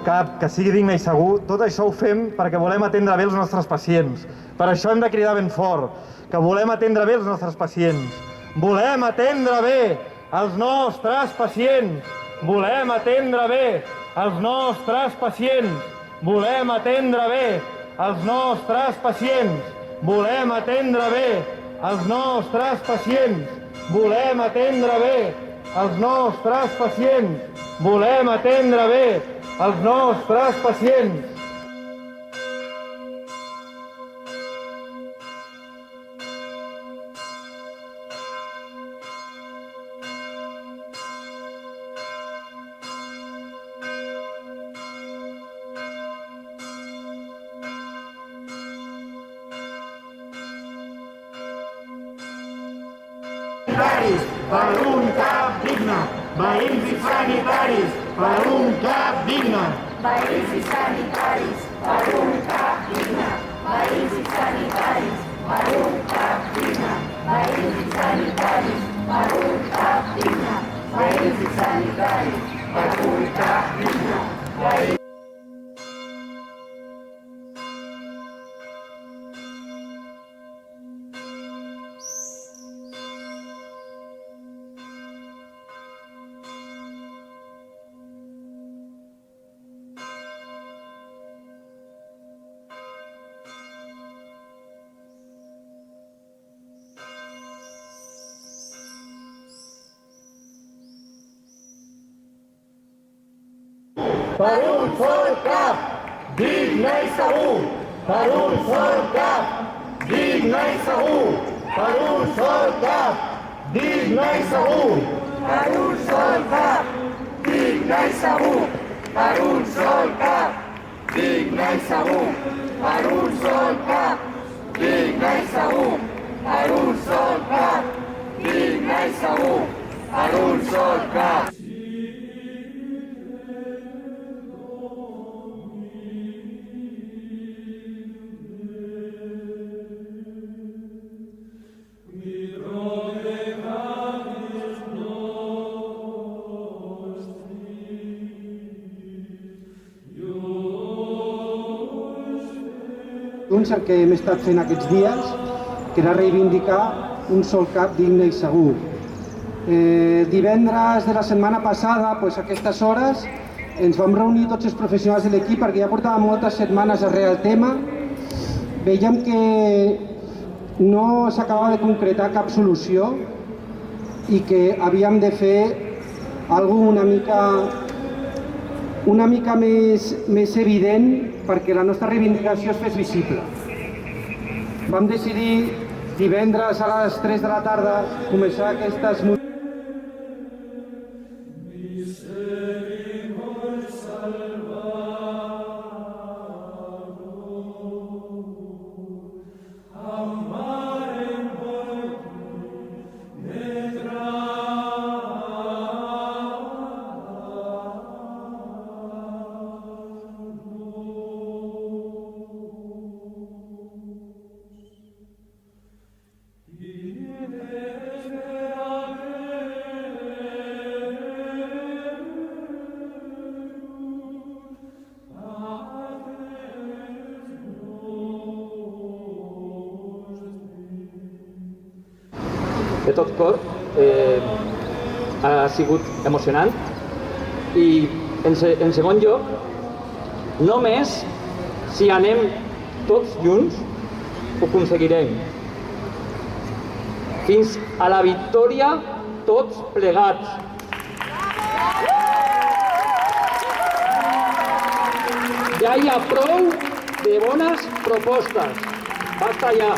CAP que sigui digne i segur, tot això ho fem perquè volem atendre bé els nostres pacients. Per això hem de cridar ben fort, que volem atendre bé els nostres pacients. Volem atendre bé els nostres pacients. Volem atendre bé els nostres pacients. Volem atendre bé els nostres pacients. Volem atendre bé els nostres pacients. Volem atendre bé els nostres pacients. Volem atendre bé els nostres pacients. Per un CAP digne, veïns i sanitaris, per un CAP digne. Veïns i sanitaris, per un CAP digne, veïns i sanitaris, per un CAP digne, veïns i sanitaris, per un CAP digne, veïns i sanitaris, per un CAP digne, veïns. Per un sol CAP, digne i segur. Per un sol CAP, digne i segur. Per un sol CAP, digne i segur. Per un sol CAP, digne i segur. Per un sol CAP, digne i segur. Per un sol CAP, digne i segur. Per un sol CAP, digne i segur. Per un sol CAP. El que hem estat fent aquests dies, que era reivindicar un sol CAP digne i segur. Divendres de la setmana passada, a aquestes hores, ens vam reunir tots els professionals de l'equip perquè ja portàvem moltes setmanes darrere el tema. Veiem que no s'acabava de concretar cap solució i que havíem de fer alguna una mica més evident perquè la nostra reivindicació es fes visible. Vam decidir divendres a les 3 de la tarda començar aquestes de tot cor, ha sigut emocionant i en segon lloc, només si anem tots junts ho aconseguirem. Fins a la victòria, tots plegats. Ja hi ha prou de bones propostes. Basta ja.